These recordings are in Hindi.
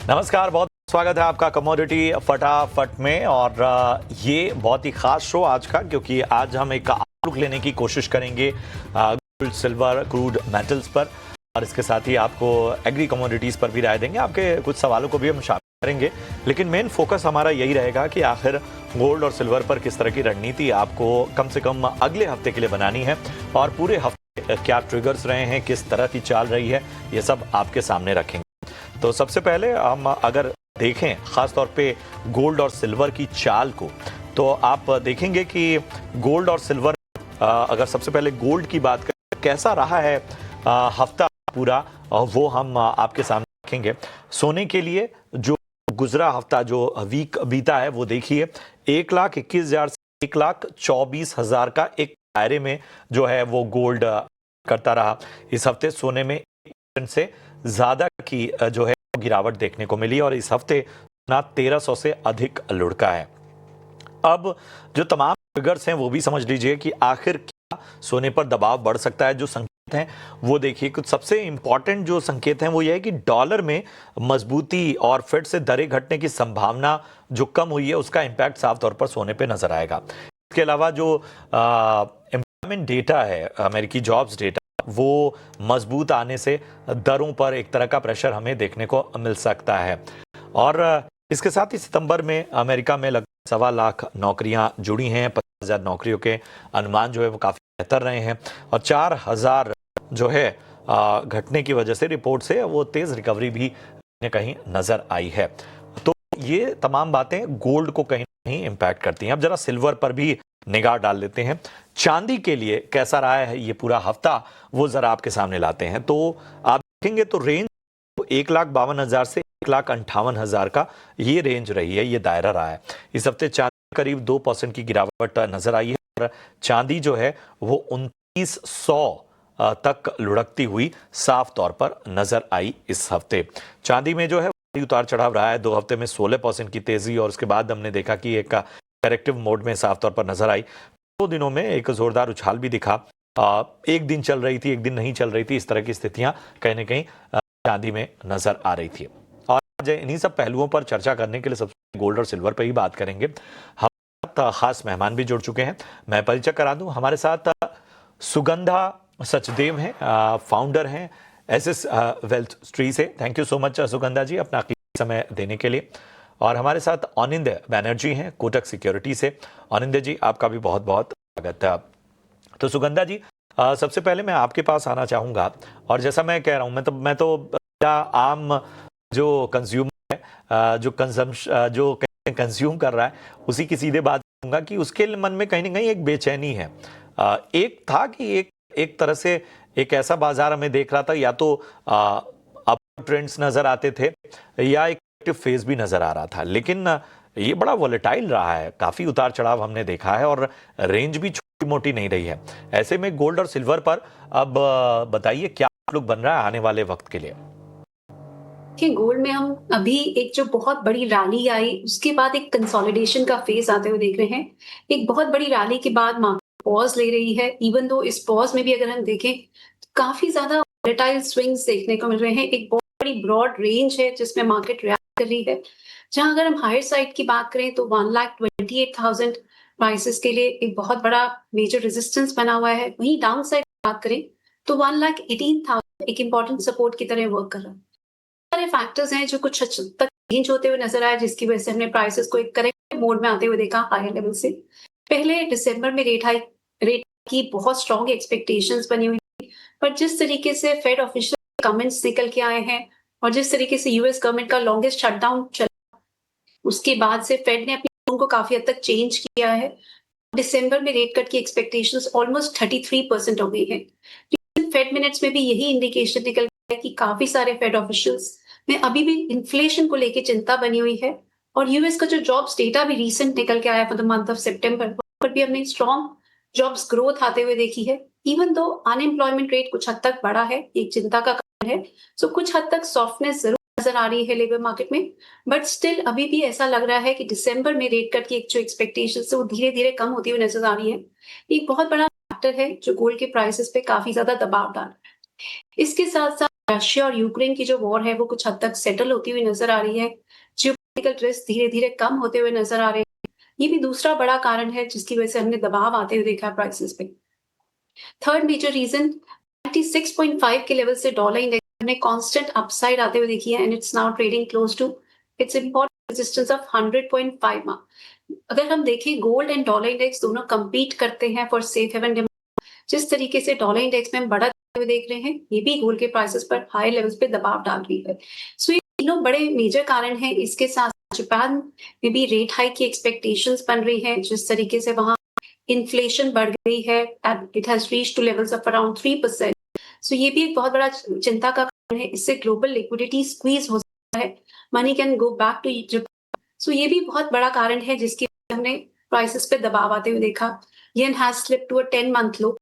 नमस्कार, बहुत स्वागत है आपका कमोडिटी फटाफट में। और ये बहुत ही खास शो आज का, क्योंकि आज हम एक आउटलुक लेने की कोशिश करेंगे गोल्ड, सिल्वर, क्रूड मेटल्स पर, और इसके साथ ही आपको एग्री कमोडिटीज पर भी राय देंगे। आपके कुछ सवालों को भी हम शामिल करेंगे, लेकिन मेन फोकस हमारा यही रहेगा कि आखिर गोल्ड और सिल्वर पर किस तरह की रणनीति आपको कम से कम अगले हफ्ते के लिए बनानी है, और पूरे हफ्ते क्या ट्रिगर्स रहे हैं, किस तरह की चाल रही है, ये सब आपके सामने रखेंगे। तो सबसे पहले हम अगर देखें खास तौर पे गोल्ड और सिल्वर की चाल को, तो आप देखेंगे कि गोल्ड और सिल्वर, अगर सबसे पहले गोल्ड की बात करें, कैसा रहा है हफ्ता पूरा, वो हम आपके सामने रखेंगे। सोने के लिए जो गुजरा हफ्ता, जो वीक बीता है, वो देखिए 1,21,000 से 1,24,000 का एक दायरे में जो है वो गोल्ड करता रहा। इस हफ्ते सोने में 1% से ज्यादा की जो है गिरावट देखने को मिली, और इस हफ्ते ना 1,300 से अधिक लुढ़का है। अब जो तमाम फिगर्स हैं वो भी समझ लीजिए कि आखिर क्या सोने पर दबाव बढ़ सकता है। जो संकेत हैं वो देखिए, कुछ सबसे इंपॉर्टेंट जो संकेत हैं वो ये है कि डॉलर में मजबूती और फिर से दरें घटने की संभावना जो कम हुई है, उसका इंपैक्ट साफ तौर पर सोने पे नजर आएगा। इसके अलावा जो एम्प्लॉयमेंट डेटा है, अमेरिकी जॉब्स डेटा, वो मजबूत आने से दरों पर एक तरह का प्रेशर हमें देखने को मिल सकता है। और इसके साथ ही सितंबर में अमेरिका में लगभग 1.25 लाख नौकरियां जुड़ी हैं। 50,000 नौकरियों के अनुमान जो है वो काफी बेहतर रहे हैं, और 4,000 जो है घटने की वजह से रिपोर्ट से वो तेज रिकवरी भी कहीं नजर आई है। तो ये तमाम बातें गोल्ड को कहीं ना कहीं इम्पैक्ट करती हैं। अब जरा सिल्वर पर भी निगाह डाल लेते हैं। चांदी के लिए कैसा रहा है ये पूरा हफ्ता, वो जरा आपके सामने लाते हैं। तो आप देखेंगे तो रेंज 1,52,000 से 1,58,000 का ये रेंज रही है, ये दायरा रहा है। इस हफ्ते चांदी करीब 2% की गिरावट नजर आई है, और चांदी जो है वो 2,900 तक लुढ़कती हुई साफ तौर पर नजर आई इस हफ्ते। चांदी में जो है उतार चढ़ाव रहा है। 2 हफ्ते में 16% की तेजी, और उसके बाद हमने देखा कि एक करेक्टिव मोड में साफ तौर पर नजर आई। 2 दिनों में एक जोरदार उछाल भी दिखा। एक दिन चल रही थी, एक दिन नहीं चल रही थी, इस तरह की स्थितियां कहीं ना कहीं चांदी में नजर आ रही थी। और आज इन्हीं सब पहलुओं पर चर्चा करने के लिए सबसे गोल्ड और सिल्वर पर ही बात करेंगे। हम खास मेहमान भी जुड़ चुके हैं। मैं परिचय करा दूं, हमारे साथ सुगंधा सचदेव हैं, फाउंडर हैं एसएस वेल्थ ट्री से। Thank you so much Sugandha ji, अपना कीमती समय देने के लिए। और हमारे साथ अनिंद्य बैनर्जी हैं कोटक सिक्योरिटी से। अनिंद्य जी, आपका भी बहुत बहुत स्वागत है। तो सुगंधा जी, सबसे पहले मैं आपके पास आना चाहूंगा, और जैसा मैं कह रहा हूं, मैं तो आम जो कंज्यूमर है, जो कंज्यूम कर रहा है, उसी की सीधे बात करूंगा कि उसके मन में कहीं ना कहीं एक बेचैनी है। एक था कि एक तरह से एक ऐसा बाजार हमें देख रहा था, या तो अप ट्रेंड्स नजर आते थे, या एक फेज भी नजर आ रहा था, लेकिन ये बड़ा वोलेटाइल रहा है। काफी उतार चढ़ाव हमने देखा है, और रेंज भी छोटी मोटी नहीं रही है। ऐसे में गोल्ड और सिल्वर पर अब बताइए क्या आउटलुक बन रहा है आने वाले वक्त के लिए। कि गोल्ड में हम अभी एक जो बहुत बड़ी रैली आई उसके बाद एक कंसोलिडेशन का फेज आते हुए देख रहे हैं। एक बहुत बड़ी रैली के बाद मार्केट पॉज ले रही है। इवन दो इस पॉज में भी अगर हम देखें तो काफी ज्यादा वोलेटाइल स्विंग्स देखने को मिल रहे हैं। एक बहुत बड़ी ब्रॉड रेंज है जिसमें मार्केट रिएक्ट कर रही है। जहां अगर हम हायर साइड की बात करें तो 1,28,000 प्राइसेस के लिए एक बहुत बड़ा मेजर रेजिस्टेंस बना हुआ है। वहीं डाउन साइड की बात करें तो 1,18,000 एक इंपॉर्टेंट सपोर्ट की तरह वर्क कर रहा है। सारे फैक्टर्स हैं जो कुछ हद तक चेंज होते हुए नजर आए, जिसकी वजह से हमने प्राइसेस को एक करेक्ट मोड में आते हुए देखा हायर लेवल से। पहले दिसंबर में रेट की बहुत स्ट्रॉन्ग एक्सपेक्टेशंस बनी हुई, पर जिस तरीके से फेड ऑफिशियल कमेंट्स निकल के आए हैं और जिस तरीके से यूएस गवर्नमेंट का लॉन्गेस्ट शटडाउन चला, उसके बाद से फेड ने अपनी टोन को काफी हद तक चेंज किया है। दिसंबर में रेट कट की एक्सपेक्टेशंस ऑलमोस्ट 33% हो गई है। फेड मिनट्स में भी यही इंडिकेशन निकल गया है कि काफी सारे फेड ऑफिशियल्स में अभी भी इन्फ्लेशन को लेकर चिंता बनी हुई है। और यूएस का जो जॉब्स डेटा भी रीसेंट निकल के आया फॉर द मंथ ऑफ सितंबर, वहां पर भी हमने स्ट्रॉन्ग जॉब्स ग्रोथ आते हुए देखी है। इवन दो अनएम्प्लॉयमेंट रेट कुछ हद तक बढ़ा है, एक चिंता का कारण है। सो कुछ हद तक सॉफ्टनेस जरूर नजर आ रही है लेबर मार्केट में, बट स्टिल अभी भी ऐसा लग रहा है कि दिसंबर में रेट कट की एक जो एक्सपेक्टेशन है वो धीरे धीरे कम होती हुई नजर आ रही है। एक बहुत बड़ा फैक्टर है जो गोल्ड के प्राइसेस पे काफी ज्यादा दबाव डाल रहा है। इसके साथ साथ रशिया और यूक्रेन की जो वॉर है वो कुछ हद तक सेटल होती हुई नजर आ रही है। जियोपॉलिटिकल रिस्क धीरे-धीरे कम होते हुए नजर आ रहे हैं। ये भी दूसरा बड़ा कारण है जिसकी वजह से हमने दबाव आते हुए देखा प्राइसेस पे। थर्ड मेजर रीजन 96.5 के लेवल से डॉलर इंडेक्स ने कांस्टेंट अपसाइड आते हुए देखी है and it's now trading close to its important resistance of 100.5 mark. अगर हम देखें गोल्ड एंड डॉलर इंडेक्स दोनों compete करते हैं फॉर सेफ हेवन डिमांड। जिस तरीके से डॉलर इंडेक्स में हम बढ़त हुए देख रहे हैं, ये भी गोल्ड के प्राइसेस पर हाई लेवल्स पे दबाव डाल रही है। सो ये तीनों बड़े मेजर कारण हैं। इसके साथ जापान में भी रेट हाइक की एक्सपेक्टेशंस बन रही है। जिस तरीके से वहां इन्फ्लेशन बढ़ गई है, it has reached to levels of around 3%। सो ये भी एक बहुत बड़ा चिंता का कारण है। इससे ग्लोबल लिक्विडिटी स्क्वीज हो सकता है, money can go back to Japan. So ये भी बहुत बड़ा कारण है जिसकी वजह से हमने प्राइसेस पे दबाव आते हुए देखा। Yen has slipped to a 10-month low.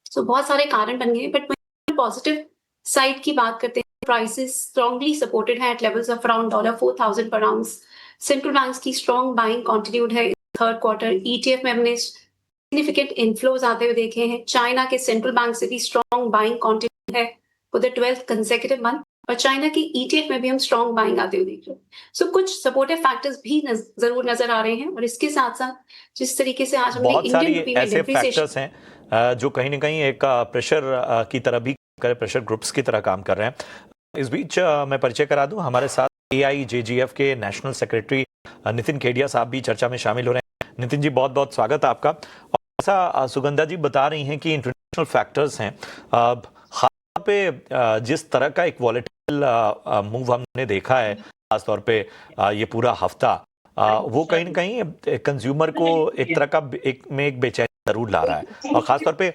So बहुत सारे कारण बन गए, बट पॉजिटिव साइड की बात करते हैं, प्राइसेस स्ट्रांगली सपोर्टेड है एट लेवल्स ऑफ अराउंड $4,000 पर आउंस। सेंट्रल बैंक्स की स्ट्रांग बाइंग कंटिन्यूड है थर्ड क्वार्टर। ईटीएफ में हमने सिग्निफिकेंट इनफ्लोज आते हुए देखे हैं। चाइना के सेंट्रल बैंक से भी स्ट्रांग बाइंग कंटिन्यूड है for the 12th consecutive month, और चाइना की ईटीएफ में भी हम स्ट्रांग बाइंग आते हुए देख रहे हैं। सो कुछ सपोर्टिव फैक्टर्स भी जरूर नजर आ रहे हैं, और इसके साथ साथ जिस तरीके से आज हमने बहुत सारी इंडियन रुपी में ऐसे फैक्टर्स हैं जो कहीं ना कहीं एक प्रेशर की तरह भी प्रेशर ग्रुप्स की तरह काम कर रहे हैं। इस बीच मैं परिचय करा दूं, हमारे साथ AIJGF के नेशनल सेक्रेटरी नितिन केडिया साहब भी चर्चा में शामिल हो रहे हैं। नितिन जी, बहुत बहुत स्वागत है आपका। और ऐसा सुगंधा जी बता रही हैं कि इंटरनेशनल फैक्टर्स हैं, खास पे जिस तरह का एक वॉलेटाइल मूव हमने देखा है, खासतौर पे ये पूरा हफ्ता, वो कहीं ना कहीं कंज्यूमर को एक तरह का एक बेचैनी जरूर ला रहा है। और खासतौर पे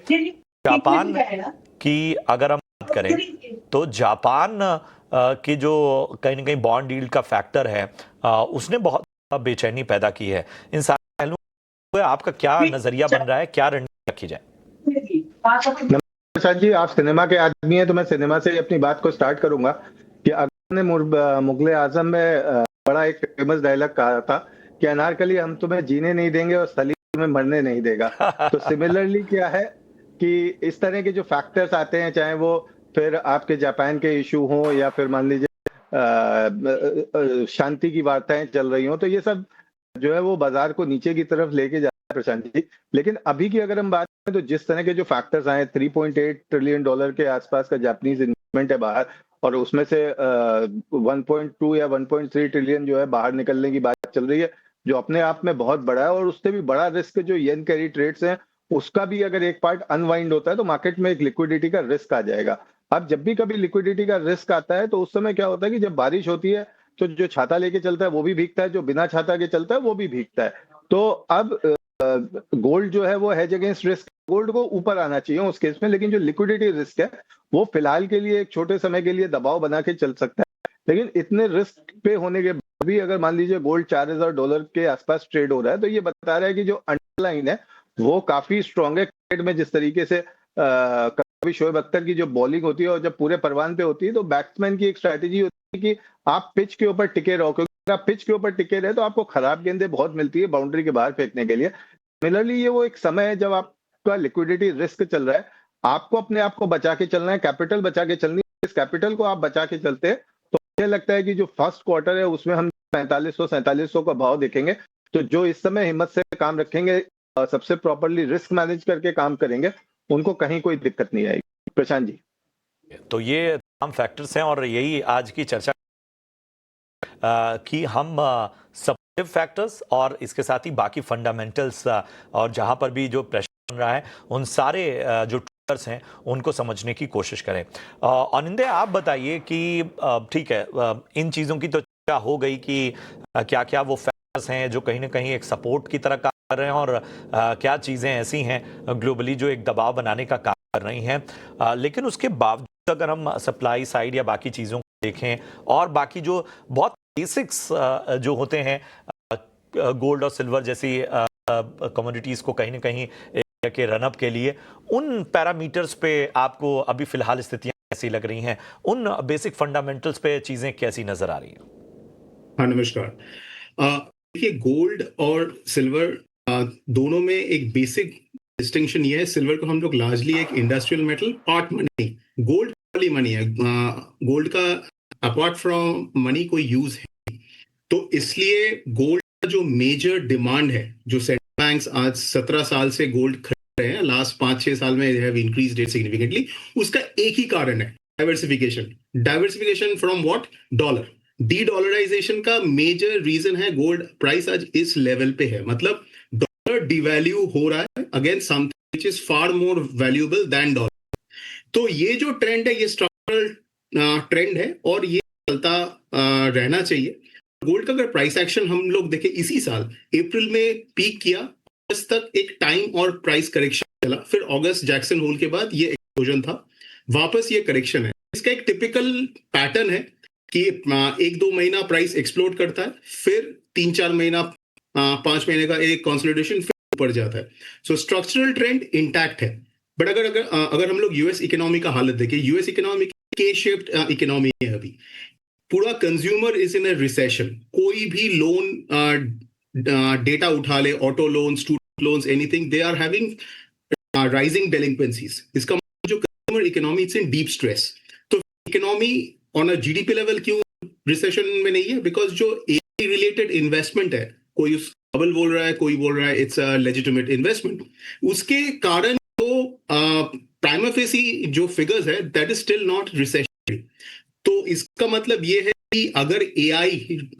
जापान की अगर हम बात करें तो जापान की जो कहीं ना कहीं बॉन्ड यील्ड का फैक्टर है, उसने बहुत बेचैनी पैदा की है। इन सारे पहलुओं पे आपका क्या नजरिया बन रहा है, क्या रणनीति रखी जाए? प्रसाद जी, आप सिनेमा के आदमी हैं तो मैं सिनेमा से अपनी बात को स्टार्ट करूंगा कि अकबर ने मुगले आजम में बड़ा एक फेमस डायलॉग कहा था कि अनारकली हम तुम्हें जीने नहीं देंगे और सलीम तुम्हें मरने नहीं देगा। तो सिमिलरली क्या है कि इस तरह के जो फैक्टर्स आते हैं, चाहे वो फिर आपके जापान के इशू हो या फिर मान लीजिए शांति की वार्ताएं चल रही हो, तो ये सब जो है वो बाजार को नीचे की तरफ लेके जाता है प्रशांत जी। लेकिन अभी की अगर हम बात करें तो जिस तरह के जो फैक्टर्स आए, $3.8 ट्रिलियन के आसपास का जापानीज इन्वेस्टमेंट है बाहर, और उसमें से 1.2 या 1.3 ट्रिलियन जो है बाहर निकलने की बात चल रही है, जो अपने आप में बहुत बड़ा है। और उससे भी बड़ा रिस्क जो येन कैरी ट्रेड्स हैं, उसका भी अगर एक पार्ट अनवाइंड होता है तो मार्केट में एक लिक्विडिटी का रिस्क आ जाएगा। अब जब भी कभी लिक्विडिटी का रिस्क आता है तो उस समय क्या होता है कि जब बारिश होती है तो जो छाता लेके चलता है वो भी भीगता है, जो बिना छाता के चलता है वो भी भीगता है। तो अब गोल्ड जो है वो हेज अगेंस्ट रिस्क, गोल्ड को ऊपर आना चाहिए उस केस में, लेकिन जो लिक्विडिटी रिस्क है वो फिलहाल के लिए एक छोटे समय के लिए दबाव बना के चल सकता है। लेकिन इतने रिस्क पे होने के बाद भी अगर मान लीजिए गोल्ड $4,000 के आसपास ट्रेड हो रहा है, तो ये बता रहा है कि जो अंडरलाइन है वो काफी स्ट्रॉन्ग है। क्रिकेट में जिस तरीके से कभी शोएब अख्तर की जो बॉलिंग होती है और जब पूरे परवान पे होती है, तो बैट्समैन की एक स्ट्रैटेजी होती है कि आप पिच के ऊपर टिके रहो, क्योंकि अगर आप पिच के ऊपर टिके रहे तो आपको खराब गेंदें बहुत मिलती है बाउंड्री के बाहर फेंकने के लिए। सिमिलरली ये वो एक समय है जब आपका लिक्विडिटी रिस्क चल रहा है, आपको अपने आप को बचा के चलना है, कैपिटल बचा के चलनी है। इस कैपिटल को आप बचा के चलते हैं तो मुझे लगता है कि जो फर्स्ट क्वार्टर है उसमें हम 4500-4700 का भाव देखेंगे। तो जो इस समय हिम्मत से काम रखेंगे, सबसे प्रॉपरली रिस्क मैनेज करके काम करेंगे, उनको कहीं कोई दिक्कत नहीं आएगी। प्रशांत जी, तो ये तमाम फैक्टर्स हैं और यही आज की चर्चा कि हम सपोर्टिव फैक्टर्स और इसके साथ ही बाकी फंडामेंटल्स और जहां पर भी जो प्रेशर बन रहा है, उन सारे जो ट्रिगर्स हैं उनको समझने की कोशिश करें। अनिंदे, आप बताइए कि ठीक है, इन चीज़ों की तो चर्चा हो गई कि क्या क्या वो फैक्टर्स हैं जो कहीं ना कहीं एक सपोर्ट की तरह काम कर रहे हैं, और क्या चीज़ें ऐसी हैं ग्लोबली जो एक दबाव बनाने का काम कर रही हैं। लेकिन उसके बावजूद अगर हम सप्लाई साइड या बाकी चीज़ों को देखें, और बाकी जो बहुत बेसिक्स जो होते हैं गोल्ड और सिल्वर जैसी कमोडिटीज़ को कहीं ना कहीं के रनअप के लिए, उन पैरामीटर्स पे आपको अभी फिलहाल स्थितियां कैसी लग रही हैं? उन बेसिक फंडामेंटल्स पे चीज़ें कैसी नज़र आ रही हैं? हाँ, नमस्कार। देखिए, गोल्ड और सिल्वर दोनों में एक बेसिक डिस्टिंक्शन ये है, सिल्वर को हम लोग लार्जली एक industrial metal, part money gold वाली मनी है, गोल्ड का अपार्ट फ्रॉम मनी कोई यूज है, तो इसलिए गोल्ड का जो मेजर डिमांड है, जो सेंट्रल बैंक्स आज 17 साल से गोल्ड खरीद रहे हैं, लास्ट 5-6 साल में हैव इंक्रीज्ड इट सिग्निफिकेंटली, उसका एक ही कारण है, diversification. Diversification from what? Dollar. De dollarization का मेजर रीजन है गोल्ड प्राइस आज इस लेवल पे है, मतलब डॉलर डिवैल्यू हो रहा है against something which is far more valuable then dollar. तो ये जो ट्रेंड है ये स्ट्रक्चरल ट्रेंड है और ये चलता रहना चाहिए। गोल्ड का अगर प्राइस एक्शन हम लोग देखें, इसी साल अप्रैल में पीक किया, अगस्त तक एक टाइम और प्राइस करेक्शन चला, फिर अगस्त जैक्सन होल के बाद ये एक्सप्लोजन था, वापस ये करेक्शन है। इसका एक टिपिकल पैटर्न है कि 1-2 महीना प्राइस एक्सप्लोड करता है, फिर 3-4 महीना 5 महीने का एक कंसोलिडेशन, फिर ऊपर जाता है। सो स्ट्रक्चरल ट्रेंड इंटैक्ट है। बट अगर हम लोग यूएस इकोनॉमी का हालत देखें, यूएस इकोनॉमी के शेप्ड इकोनॉमी है अभी, पूरा consumer is in a recession. कोई भी लोन डेटा उठा ले, auto loan, student loans, anything, they are having rising delinquencies. इसका मतलब जो consumer economy it's in deep stress. तो economy on a GDP level क्यों रिसेशन में नहीं है? बिकॉज जो एआई रिलेटेड इन्वेस्टमेंट है, कोई उस बबल बोल रहा है, कोई बोल रहा है इट्स अ लेजिटिमेट इन्वेस्टमेंट, उसके कारण तो प्राइमा फेसी जो फिगर्स है that is still not recession. तो इसका मतलब ये है कि अगर एआई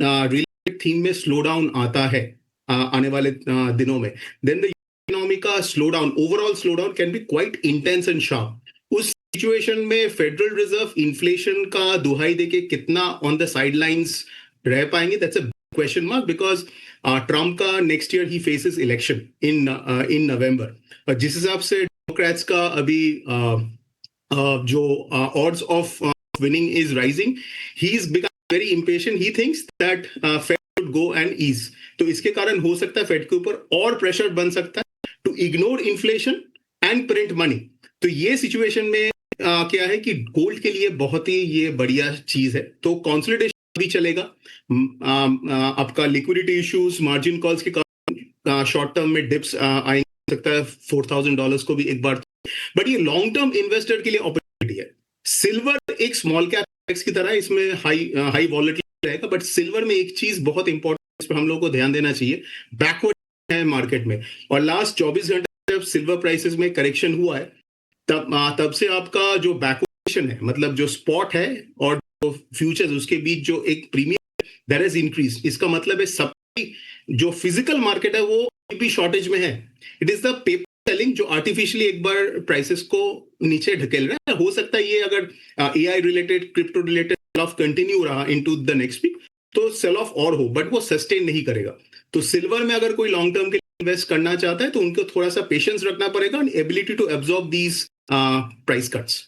रिलेटेड थीम में स्लो डाउन आता है आने वाले दिनों में, देन द इकोनॉमी का slow down, overall slow down can be quite intense and sharp. उस सिचुएशन में फेडरल रिजर्व इन्फ्लेशन का दुहाई देके कितना ऑन द साइडलाइंस रह पाएंगे, that's a question mark, because Trump का नेक्स्ट ईयर ही फेसेस इलेक्शन इन नवंबर। जिस हिसाब से डेमोक्रेट्स का अभी जो odds of winning is rising, he's become very impatient, he thinks that Fed should go and ease। तो इसके कारण हो सकता है फेड के ऊपर और प्रेशर बन सकता है to ignore inflation and print money. तो ये सिचुएशन में क्या है कि गोल्ड के लिए बहुत ही ये बढ़िया चीज है। तो कंसोलिडेशन भी चलेगा, आपका लिक्विडिटी इश्यूज, मार्जिन कॉल्स के कारण शॉर्ट टर्म में डिप्स आ सकता है $4,000 को भी एक बार, बट ये लॉन्ग टर्म इन्वेस्टर के लिए अपॉर्चुनिटी है। सिल्वर एक स्मॉल कैप इंडेक्स की तरह, इसमें हाई वॉलेटिलिटी रहेगा, बट सिल्वर में एक चीज बहुत इंपॉर्टेंट, इस पर हम लोग को ध्यान देना चाहिए, बैकवर्ड है मार्केट में। और लास्ट 24 घंटे जब सिल्वर प्राइसेस में करेक्शन हुआ है, तब से आपका जो बैकवर्डेशन है, मतलब जो स्पॉट है और जो फ्यूचर्स, उसके बीच जो एक प्रीमियम दैट इज इंक्रीज। इसका मतलब है सप्लाई, जो फिजिकल मार्केट है वो भी शॉर्टेज में है। It is the paper selling जो आर्टिफिशियली एक बार प्राइसेस को नीचे ढकेल रहा है। हो सकता है ये अगर AI related, crypto related sell off continue रहा इनटू द नेक्स्ट वीक, तो सेल ऑफ और हो, बट वो सस्टेन नहीं करेगा। तो सिल्वर में अगर कोई लॉन्ग टर्म के लिए इन्वेस्ट करना चाहता है तो उनको थोड़ा सा पेशेंस रखना पड़ेगा, ability to absorb these price cuts.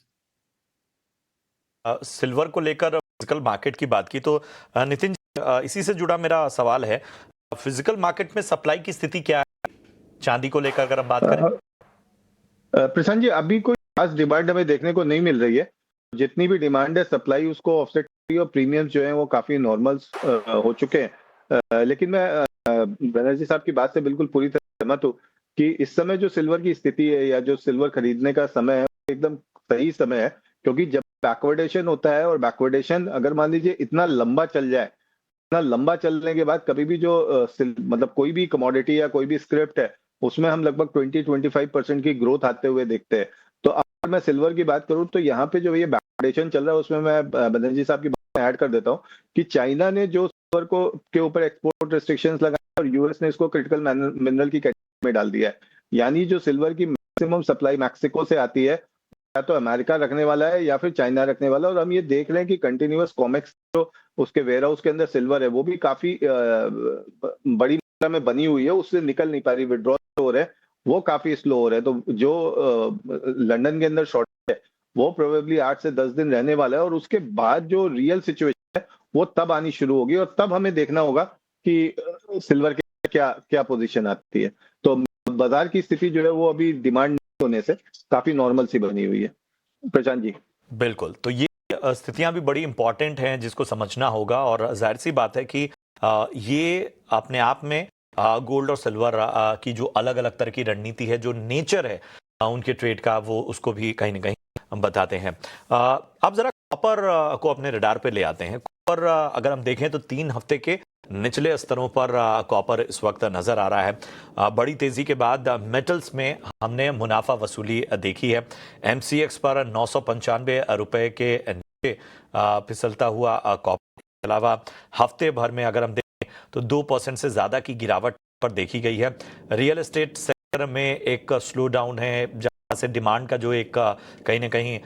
Silver को लेकर फिजिकल मार्केट की बात की, तो नितिन इसी से जुड़ा मेरा सवाल है, फिजिकल मार्केट में सप्लाई की स्थिति क्या है चांदी को लेकर अगर हम बात करें? प्रशांत जी, अभी कोई खास डिमांड हमें देखने को नहीं मिल रही है। जितनी भी डिमांड है, सप्लाई उसको ऑफसेट कर रही है और प्रीमियम्स जो हैं वो काफी नॉर्मल हो चुके हैं। लेकिन मैं बनर्जी साहब की बात से बिल्कुल पूरी तरह सहमत हूँ कि इस समय जो सिल्वर की स्थिति है या जो सिल्वर खरीदने का समय है, एकदम सही समय है। क्योंकि जब बैकवर्डेशन होता है, और बैकवर्डेशन अगर मान लीजिए इतना लंबा चल जाए, इतना लंबा चलने के बाद कभी भी जो मतलब कोई भी कमोडिटी या कोई भी स्क्रिप्ट है, उसमें हम लगभग 20-25% की ग्रोथ आते हुए देखते हैं। तो अगर मैं सिल्वर की बात करूं तो यहाँ पे जो ये बैकवर्डेशन चल रहा है, उसमें मैं बनर्जी साहब की बात ऐड कर देता हूँ कि चाइना ने जो सिल्वर को के ऊपर एक्सपोर्ट रिस्ट्रिक्शंस लगाए और यूएस ने इसको क्रिटिकल मिनरल की कैटेगरी में डाल दिया है। यानी जो सिल्वर की मैक्सिमम सप्लाई मैक्सिको से आती है, या तो अमेरिका रखने वाला है या फिर चाइना रखने वाला है। और हम ये देख रहे हैं कि कंटिन्यूअस कॉमेक्स जो उसके वेयर हाउस के अंदर सिल्वर है, वो भी काफी बड़ी मात्रा में बनी हुई है, उससे निकल नहीं पा रही, विड्रॉल हो रहे हैं, वो काफी स्लो हो रहे हैं। तो जो लंदन के अंदर शॉर्टेज है, वो प्रोबेबली 8 से 10 दिन रहने वाला है, और उसके बाद जो रियल सिचुएशन है वो तब आनी शुरू होगी, और तब हमें देखना होगा कि सिल्वर के क्या क्या पोजीशन आती है। तो बाजार की स्थिति जो है वो अभी डिमांड होने से काफी नॉर्मल सी बनी हुई है। प्रशांत जी, बिल्कुल, तो ये स्थितियां भी बड़ी इंपॉर्टेंट हैं जिसको समझना होगा, और जाहिर सी बात है कि ये अपने आप में गोल्ड और सिल्वर की जो अलग अलग तरह की रणनीति है, जो नेचर है, उनके ट्रेड का, वो उसको भी कहीं ना कहीं हम बताते हैं। अब जरा कॉपर को अपने रडार पे ले आते हैं। कॉपर अगर हम देखें तो 3 हफ्ते के निचले स्तरों पर कॉपर इस वक्त नजर आ रहा है। बड़ी तेजी के बाद मेटल्स में हमने मुनाफा वसूली देखी है। MCX पर 995 रुपए के नीचे फिसलता हुआ कॉपर के अलावा हफ्ते भर में अगर हम देखें तो 2% से ज्यादा की गिरावट पर देखी गई है। रियल एस्टेट सेक्टर में एक स्लो डाउन है, जहां से डिमांड का जो एक कहीं ना कहीं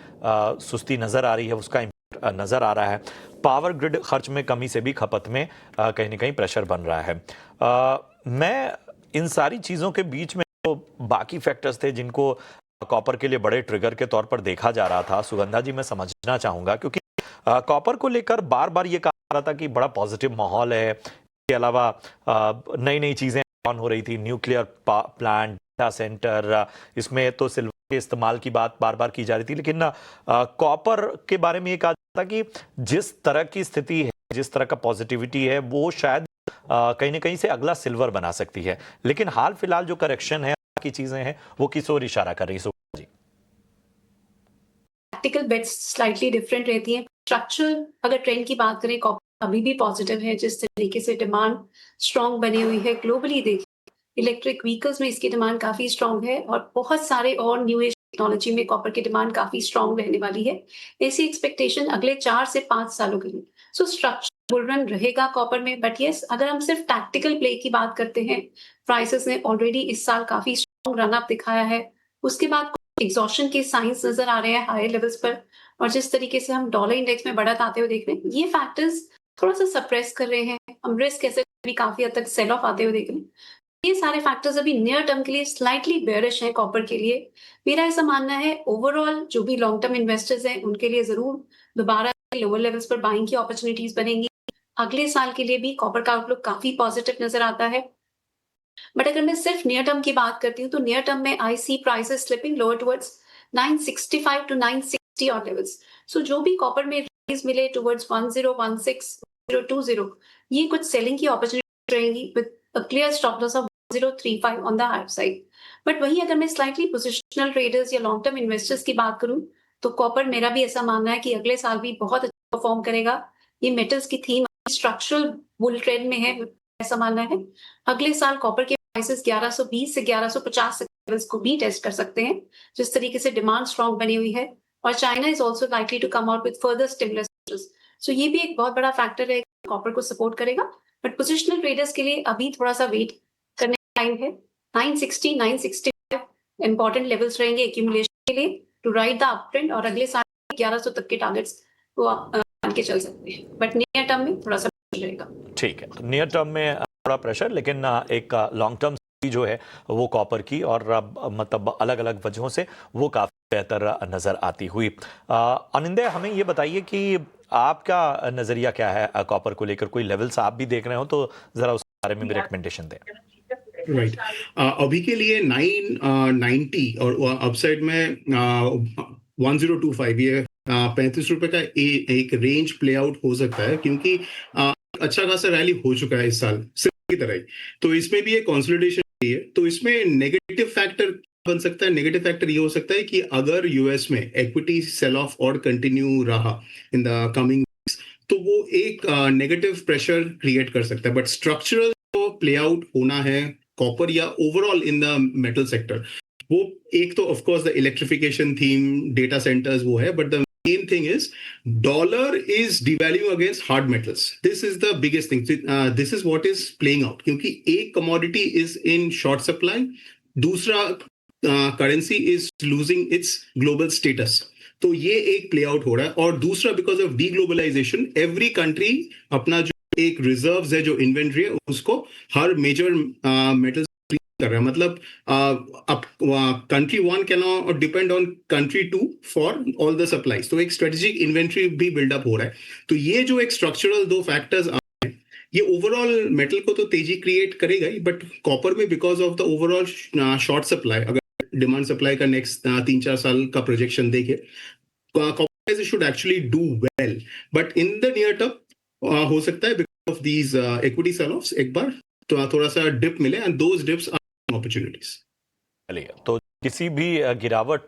सुस्ती नजर आ रही है, उसका इम्पैक्ट नजर आ रहा है। पावर ग्रिड खर्च में कमी से भी खपत में कहीं ना कहीं प्रेशर बन रहा है। मैं इन सारी चीजों के बीच में जो बाकी फैक्टर्स थे जिनको कॉपर के लिए बड़े ट्रिगर के तौर पर देखा जा रहा था, सुगंधा जी मैं समझना चाहूंगा, क्योंकि कॉपर को लेकर बार बार ये कहा जा रहा था कि बड़ा पॉजिटिव माहौल है। इसके अलावा नई नई चीजें ऑन हो रही थी, न्यूक्लियर प्लांट, डेटा सेंटर, इसमें तो सिल्वर के इस्तेमाल की बात बार बार की जा रही थी। लेकिन कॉपर के बारे में ये कहा जाता था कि जिस तरह की स्थिति है, जिस तरह का पॉजिटिविटी है, वो शायद कहीं ना कहीं से अगला सिल्वर बना सकती है। लेकिन हाल फिलहाल जो करेक्शन है, की चीजें हैं, वो किस ओर इशारा कर रही है जी? टैक्टिकल बेट्स स्लाइटली डिफरेंट रहती हैं। स्ट्रक्चरल अगर ट्रेंड की बात करें, कॉपर अभी भी पॉजिटिव है। जिस तरीके से डिमांड स्ट्रॉन्ग बनी हुई है ग्लोबली, देखिए इलेक्ट्रिक व्हीकल्स में इसकी डिमांड काफी स्ट्रॉन्ग है और बहुत सारे और न्यू एज टेक्नोलॉजी में कॉपर की डिमांड काफी स्ट्रॉन्ग रहने वाली है। ऐसी एक्सपेक्टेशन अगले 4 से 5 सालों के लिए। सो स्ट्रक्चर बुल रन रहेगा कॉपर में। बट यस, अगर हम सिर्फ टैक्टिकल प्ले की बात करते हैं, प्राइसेस ने ऑलरेडी इस साल काफी स्ट्रॉन्ग रन अप दिखाया है। उसके बाद एग्जॉशन के साइंस नजर आ रहे हैं हाई लेवल्स पर, और जिस तरीके से हम डॉलर इंडेक्स में बढ़त आते हुए देख रहे हैं, ये फैक्टर्स थोड़ा सा सप्रेस कर रहे हैं। हम रिस्क एसेट भी काफी हद तक सेल ऑफ आते हुए देख रहे हैं। ये सारे फैक्टर्स अभी नियर टर्म के लिए स्लाइटली बेयरिश हैं कॉपर के लिए। मेरा ऐसा मानना है ओवरऑल जो भी लॉन्ग टर्म इन्वेस्टर्स हैं उनके लिए जरूर दोबारा लोअर लेवल्स पर बाइंग की अपॉर्चुनिटीज बनेंगी। अगले साल के लिए भी कॉपर का आउटलुक काफी पॉजिटिव नजर आता है। बट अगर मैं सिर्फ नियर टर्म की बात करती हूँ तो नियर टर्म में I see prices slipping lower towards 965 to 960 on levels. So जो भी कॉपर में राइज मिले टुवर्ड्स 1016 1020, ये कुछ सेलिंग की अपॉर्चुनिटी रहेंगी with a clear stop loss of 1035 on the higher side. But वही अगर मैं स्लाइटली पोजिशनल ट्रेडर्स या लॉन्ग टर्म इन्वेस्टर्स की बात करूं तो कॉपर मेरा भी ऐसा मानना है कि अगले साल भी बहुत अच्छा परफॉर्म करेगा। ये मेटल्स की थीम स्ट्रक्चरल बुल ट्रेंड में है, ऐसा मानना है। अगले साल कॉपर के प्राइसेस 1120 से 1150 लेवल्स को भी टेस्ट कर सकते हैं, जिस तरीके से डिमांड स्ट्रॉन्ग बनी हुई है। और China is also likely to come out with further stimulus. So ये भी एक बहुत बड़ा फैक्टर है, कॉपर को सपोर्ट करेगा। बट पोजिशनल ट्रेडर्स के लिए अभी थोड़ा सा वेट करने का टाइम है। 960 965 इंपॉर्टेंट लेवल्स रहेंगे एक्यूमुलेशन के लिए to ride the up trend, और अगले साल 1100 तक के टारगेट्स को आप मान के चल सकते हैं। बट नियर टर्म में थोड़ा सा रहेगा। ठीक है, तो नियर टर्म में थोड़ा प्रेशर, लेकिन एक लॉन्ग टर्म जो है वो कॉपर की, और मतलब अलग अलग वजहों से वो काफी बेहतर नजर आती हुई। अनिंदय, हमें ये बताइए कि आपका नजरिया क्या है कॉपर को लेकर? कोई लेवल्स आप भी देख रहे हो तो जरा उस बारे में भी रिकमेंडेशन दें। राइट, अभी के लिए 990 और अपसाइड में 1025, ये 35 रुपए का एक रेंज प्ले आउट हो सकता है, क्योंकि अच्छा खासा रैली हो चुका है इस साल की तरह ही। तो इसमें भी एक कंसोलिडेशन है। तो इसमें नेगेटिव फैक्टर बन सकता है। नेगेटिव फैक्टर ये हो सकता है कि अगर यूएस में एक्विटी सेल ऑफ और कंटिन्यू रहा इन द कमिंग, तो वो एक नेगेटिव प्रेशर क्रिएट कर सकता है। बट स्ट्रक्चरल जो प्ले आउट होना है कॉपर या overall in the metal sector, वो एक तो of course the electrification theme, data centres वो है, but the main thing is dollar is devaluing against hard metals. This is the biggest thing. This is what is playing out, क्योंकि एक commodity is in short supply, दूसरा currency is losing its global status. तो ये एक प्ले आउट हो रहा है। और दूसरा, बिकॉज ऑफ डीग्लोबलाइजेशन, एवरी कंट्री अपना जो एक रिजर्व्स है, जो इन्वेंट्री है, उसको हर मेजर मेटल्स कर रहा है। मतलब अब country 1 can depend on country 2 for all the supplies. तो एक स्ट्रेटेजिक इन्वेंट्री भी बिल्डअप हो रहा है। तो ये जो एक स्ट्रक्चरल दो फैक्टर्स हैं, ये ओवरऑल मेटल को तो तेजी क्रिएट करेगा ही, बट कॉपर में because of the overall short supply, अगर डिमांड सप्लाई का नेक्स्ट 3-4 साल का प्रोजेक्शन देखे, copper should actually do well. But in the near term हो सकता है because of these equity sell offs एक बार तो थोड़ा सा डिप मिले, एंड दोज डिप्स opportunities. तो किसी भी गिरावट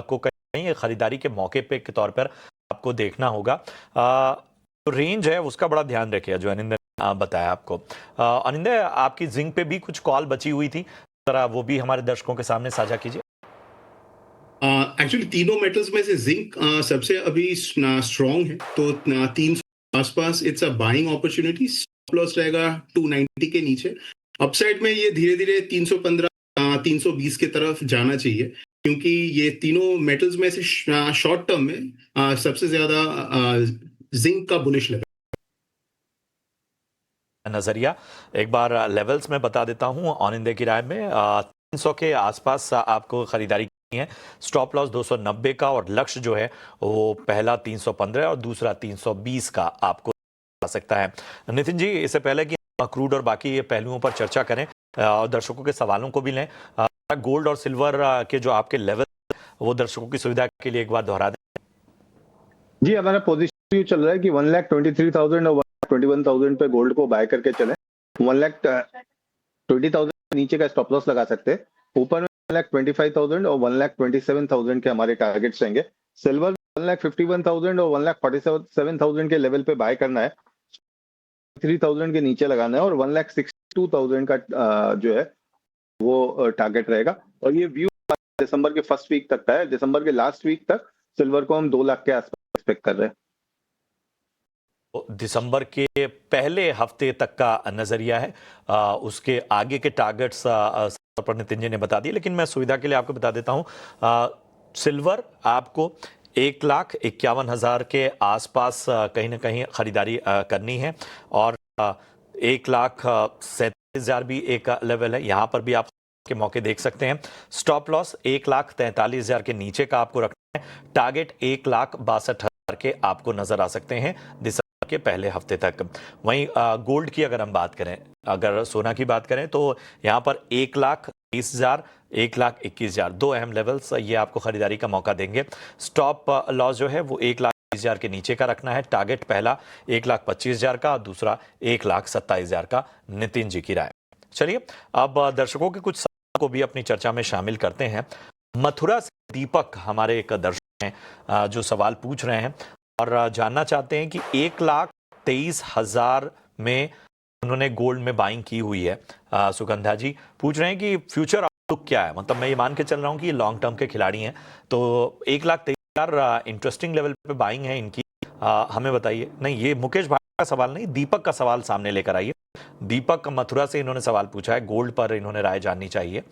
को कहीं खरीदारी के मौके पे के तौर पर आपको देखना होगा। जो रेंज है उसका बड़ा ध्यान रखिए, जो अनिंदर ने बताया आपको। अनिंदर, आपकी जिंक पे भी कुछ कॉल बची हुई थी, जरा वो भी हमारे दर्शकों के सामने साझा कीजिए। एक्चुअली तीनों मेटल्स में से जिंक सबसे अभी स्ट्रॉन्ग है, तो 300 आसपास it's a buying opportunity. Stop loss रहेगा 290 के नीचे। अपसाइड में ये धीरे धीरे 315 320 की तरफ जाना चाहिए, क्योंकि ये तीनों मेटल्स में से शॉर्ट टर्म में सबसे ज्यादा जिंक का बुलिश लेवल नजरिया एक बार लेवल्स में बता देता हूं। ऑन इंडिया की राय में 300 के आसपास आपको खरीदारी करनी है। स्टॉप लॉस 290 का और लक्ष्य जो है वो पहला 315 और दूसरा 320 का आपको आ सकता है। नितिन जी, इससे पहले कि क्रूड और बाकी पहलुओं पर चर्चा करें और दर्शकों के सवालों को भी लें, गोल्ड और सिल्वर के जो आपके लेवल वो दर्शकों की सुविधा के लिए एक बार दोहरा दें। जी, हमारा पोजीशन चल रहा है कि 1,23,000 और 1,21,000 पे गोल्ड को बाय करके चले। 1,20,000 नीचे का स्टॉप लॉस लगा सकते हैं। ऊपर में 1,25,000 और 1,27,000 के हमारे टारगेट्स रहेंगे। सिल्वर 1,51,000 और 1,47,000 के लेवल पे बाय करना है। 3,000 के नीचे लगाना है और 1,62,000 का जो है वो टारगेट रहेगा। और ये व्यू दिसंबर के फर्स्ट वीक तक का है। दिसंबर के लास्ट वीक तक सिल्वर को हम 2 लाख के आसपास एक्सपेक्ट कर रहे हैं। दिसंबर के पहले हफ्ते तक का नजरिया है। उसके आगे के टारगेट्स पर नितिन जी ने बता दिए, लेकिन मैं सुविधा के लिए आपको बता देता हूं। सिल्वर आपको 1,51,000 के आसपास कहीं ना कहीं खरीदारी करनी है और 1,47,000 भी एक लेवल है, यहां पर भी आप के मौके देख सकते हैं। स्टॉप लॉस 1,43,000 के नीचे का आपको रखना है। टारगेट 1,62,000 के आपको नजर आ सकते हैं दिसंबर के पहले हफ्ते तक। वहीं गोल्ड की अगर हम बात करें, अगर सोना की बात करें, तो यहां पर 1,20,000 1,21,000 दो अहम लेवल्स ये आपको खरीदारी का मौका देंगे। स्टॉप लॉस जो है वो 1,20,000 के नीचे का रखना है। टारगेट पहला 1,25,000 का, दूसरा 1,27,000 का। नितिन जी की राय। चलिए अब दर्शकों के कुछ सवालों को भी अपनी चर्चा में शामिल करते हैं। मथुरा से दीपक हमारे एक दर्शक हैं जो सवाल पूछ रहे हैं और जानना चाहते हैं कि 1,23,000 में उन्होंने गोल्ड में बाइंग की हुई है। सुगंधा जी पूछ रहे हैं कि फ्यूचर आउटलुक क्या है। मतलब मैं ये मान के चल रहा हूँ कि लॉन्ग टर्म के खिलाड़ी हैं, तो 1,23,000 इंटरेस्टिंग लेवल पे बाइंग है इनकी। हमें बताइए। नहीं, ये मुकेश भाई का सवाल नहीं, दीपक का सवाल सामने लेकर आइए। दीपक मथुरा से इन्होंने सवाल पूछा है, गोल्ड पर इन्होंने राय जाननी चाहिए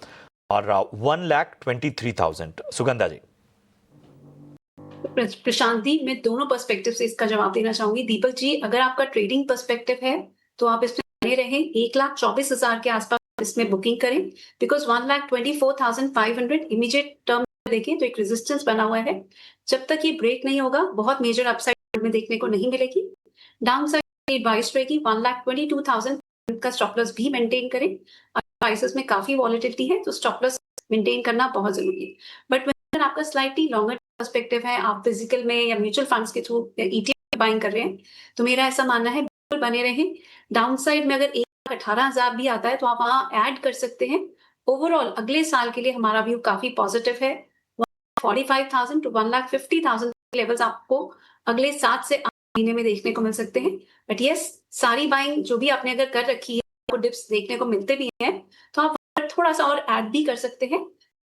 और 1,23,000। सुगंधा जी। प्रशांत जी, मैं दोनों पर्सपेक्टिव से इसका जवाब देना चाहूंगी। दीपक जी, अगर आपका ट्रेडिंग पर्सपेक्टिव है तो आप इसमें बने रहें। 1,24,000 के आसपास इसमें बुकिंग करें, बिकॉज 1,24,500 इमीडिएट टर्म देखें तो एक रेजिस्टेंस बना हुआ है। जब तक ये ब्रेक नहीं होगा बहुत मेजर अपसाइड में देखने को नहीं मिलेगी। डाउन साइड एडवाइस रहेगी 1,22,000 का स्टॉप लॉस भी मेंटेन करें। प्राइसेस में काफी वॉलेटिलिटी है तो स्टॉप लॉस मेंटेन करना बहुत जरूरी है। बट अगर आपका स्लाइटली लॉन्गर पर्सपेक्टिव है, आप फिजिकल में या म्यूचुअल फंड्स के थ्रू ईटीएफ बाइंग कर रहे हैं, तो मेरा ऐसा मानना है बिल्कुल बने रहें। डाउन साइड में अगर 1,18,000 भी आता है तो आप वहां ऐड कर सकते हैं। ओवरऑल अगले साल के लिए हमारा व्यू काफी पॉजिटिव है। 45,000 टू 1,50,000 लेवल्स आपको अगले 7 से 8 महीने में देखने को मिल सकते हैं। बट यस, सारी बाइंग जो भी आपने अगर कर रखी है, आपको डिप्स देखने को मिलते भी हैं, तो आप थोड़ा सा और ऐड भी कर सकते हैं।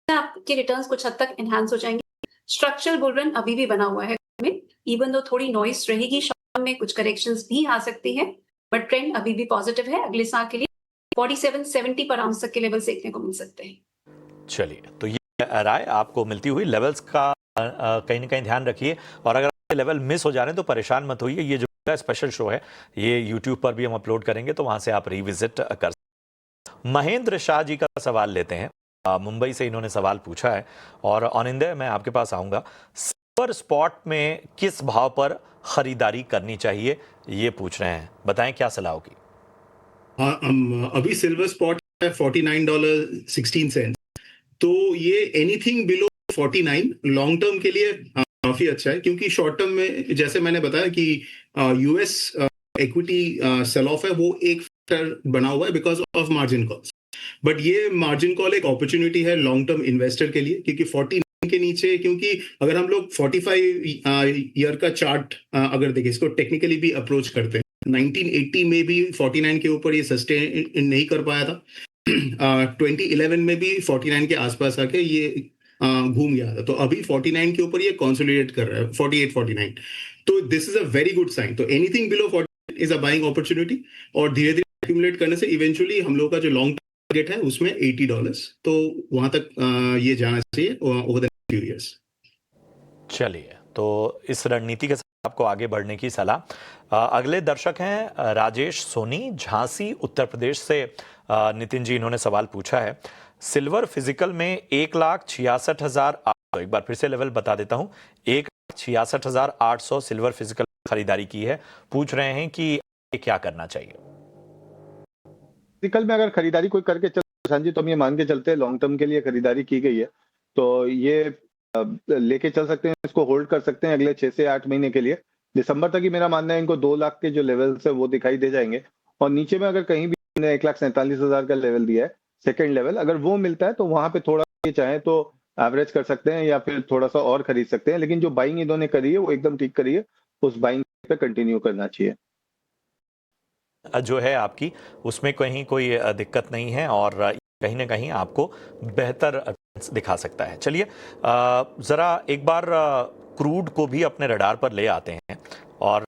आपके रिटर्न्स कुछ हद तक एनहांस हो जाएंगे। स्ट्रक्चरल बुल रन अभी भी बना हुआ है में, इवन दो थोड़ी नॉइस रहेगी, शॉर्ट में कुछ करेक्शंस भी आ सकती हैं, बट ट्रेंड अभी भी पॉजिटिव है। अगले साल के लिए 47-70 पर आउंस तक के लेवल देखने को मिल सकते हैं। चलिए, तो ये राय आपको मिलती हुई। लेवल्स का कहीं ना कहीं ध्यान रखिए और अगर लेवल मिस हो जा रहे हैं तो परेशान मत होइए। ये जो स्पेशल शो है ये यूट्यूब पर भी हम अपलोड करेंगे, तो वहां से आप रिविजिट कर सकते हैं। महेंद्र शाह जी का सवाल लेते हैं। मुंबई से इन्होंने सवाल पूछा है और ऑन इंडिया मैं आपके पास आऊंगा। सिल्वर स्पॉट में किस भाव पर खरीदारी करनी चाहिए, ये पूछ रहे हैं, बताएं क्या सलाह होगी। अभी सिल्वर स्पॉट है $49.16, तो ये एनीथिंग बिलो 49 लॉन्ग टर्म के लिए काफी अच्छा है, क्योंकि शॉर्ट टर्म में जैसे मैंने बताया कि यूएस इक्विटी सेल ऑफ है, वो एक फैक्टर बना हुआ है because of margin calls. But ये मार्जिन कॉल एक अपॉर्चुनिटी है लॉन्ग टर्म इन्वेस्टर के लिए, क्योंकि 49 के नीचे, क्योंकि अगर हम लोग 45 ईयर का चार्ट अगर देखें, इसको टेक्निकली भी अप्रोच करते हैं, 1980 में भी 49 के ऊपर ये सस्टेन नहीं कर पाया था। 2011 में भी 49 के आसपास आके ये घूम गया था, तो अभी 49 के ऊपर ये कंसोलिडेट कर रहा है 48-49। तो this is a very good sign. तो anything below 48 is a buying opportunity, और धीरे धीरे एक्यूमुलेट करने से इवेंचुअली हम लोग का जो लॉन्ग टारगेट है उसमें $80, तो वहां तक ये जाना चाहिए ओवर द फ्यू इयर्स। चलिए, तो इस रणनीति के साथ आपको आगे बढ़ने की सलाह। अगले दर्शक हैं राजेश सोनी, झांसी उत्तर प्रदेश से। नितिन जी, इन्होंने सवाल पूछा है, सिल्वर फिजिकल में 1,66,800, एक बार फिर से लेवल बता देता हूं, 1,66,800 सिल्वर फिजिकल खरीदारी की है। पूछ रहे हैं कि क्या करना चाहिए। फिजिकल में अगर खरीदारी कोई करके चल प्रशांत जी, तो हम ये मान के चलते हैं लॉन्ग टर्म के लिए खरीदारी की गई है, तो ये लेके चल सकते हैं, इसको होल्ड कर सकते हैं अगले 6 से 8 महीने के लिए। दिसंबर तक ही मेरा मानना है इनको 2 लाख के जो लेवल्स है वो दिखाई दे जाएंगे, और नीचे में अगर कहीं भी 1,47,000 का लेवल दिया है सेकंड लेवल, अगर वो मिलता है तो वहां पे थोड़ा ये चाहे तो एवरेज कर सकते हैं या फिर थोड़ा सा और खरीद सकते हैं, लेकिन जो बाइंग इन्होंने करी है वो एकदम ठीक करी है, उस बाइंग पे कंटिन्यू करना चाहिए। जो है आपकी, उसमें कहीं कोई दिक्कत नहीं है, और कहीं ना कहीं आपको बेहतर दिखा सकता है। चलिए, जरा एक बार क्रूड को भी अपने रडार पर ले आते हैं, और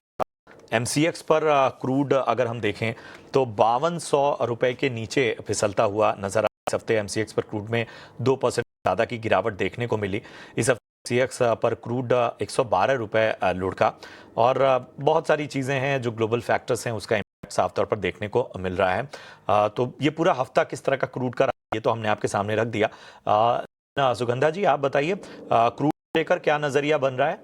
MCX पर क्रूड अगर हम देखें तो 5200 रुपए के नीचे फिसलता हुआ नजर आ। इस हफ्ते MCX पर क्रूड में 2% ज़्यादा की गिरावट देखने को मिली। इस हफ्ते MCX पर क्रूड 112 रुपए लुढ़का, और बहुत सारी चीज़ें हैं जो ग्लोबल फैक्टर्स हैं, उसका इम्पैक्ट साफ तौर पर देखने को मिल रहा है। तो ये पूरा हफ्ता किस तरह का क्रूड का रहा, ये तो हमने आपके सामने रख दिया। सुगंधा जी, आप बताइए, क्रूड लेकर क्या नजरिया बन रहा है?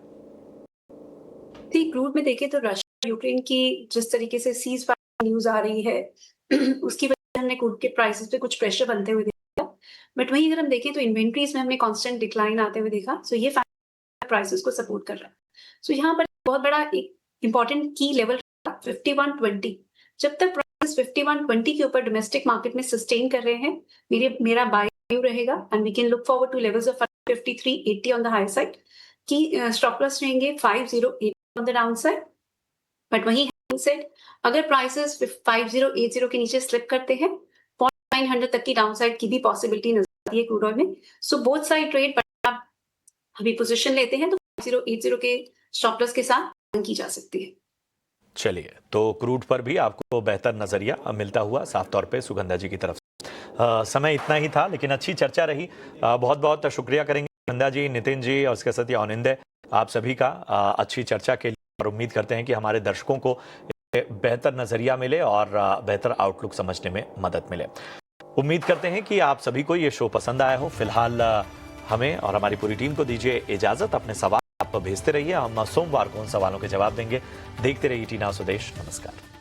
क्रूड में देखें तो रशिया यूक्रेन की जिस तरीके से सीज फायर न्यूज आ रही है उसकी वजह से हमने क्रूड के प्राइसेस पे कुछ प्रेशर बनते हुए देखा, बट वहीं अगर हम देखें तो इन्वेंट्रीज में हमने कांस्टेंट डिक्लाइन आते हुए देखा। सो ये प्राइसेस को सपोर्ट कर रहा है। सो यहाँ पर बहुत बड़ा एक इंपॉर्टेंट की लेवल 5120। जब तक प्राइसेस 5120 के ऊपर डोमेस्टिक मार्केट में सस्टेन कर रहे हैं, मेरा बाय व्यू रहेगा, and we can look forward to levels of 5380 on the high side, की स्टॉप लॉस रहेंगे 508 on the down side. But वही सेट, अगर प्राइसेस 5080 के नीचे स्लिप करते हैं, 0.900 तक की डाउनसाइड की भी पॉसिबिलिटी नजर आती है क्रूड ऑयल में। सो बोथ साइड ट्रेड, आप अभी पोजीशन लेते हैं तो 5080 के स्टॉप लॉस के साथ की जा सकती है। चलिए, तो क्रूड पर भी आपको बेहतर नजरिया मिलता हुआ साफ तौर पे सुगंधा जी की तरफ से। समय इतना ही था, लेकिन अच्छी चर्चा रही। बहुत बहुत शुक्रिया करेंगे सुगंधा जी, नितिन जी, और उसके साथ ही औनिंदे, आप सभी का अच्छी चर्चा के लिए। और उम्मीद करते हैं कि हमारे दर्शकों को बेहतर नजरिया मिले और बेहतर आउटलुक समझने में मदद मिले। उम्मीद करते हैं कि आप सभी को ये शो पसंद आया हो। फिलहाल हमें और हमारी पूरी टीम को दीजिए इजाजत। अपने सवाल आप भेजते रहिए, हम सोमवार को उन सवालों के जवाब देंगे। देखते रहिए टी नाउ स्वदेश। नमस्कार।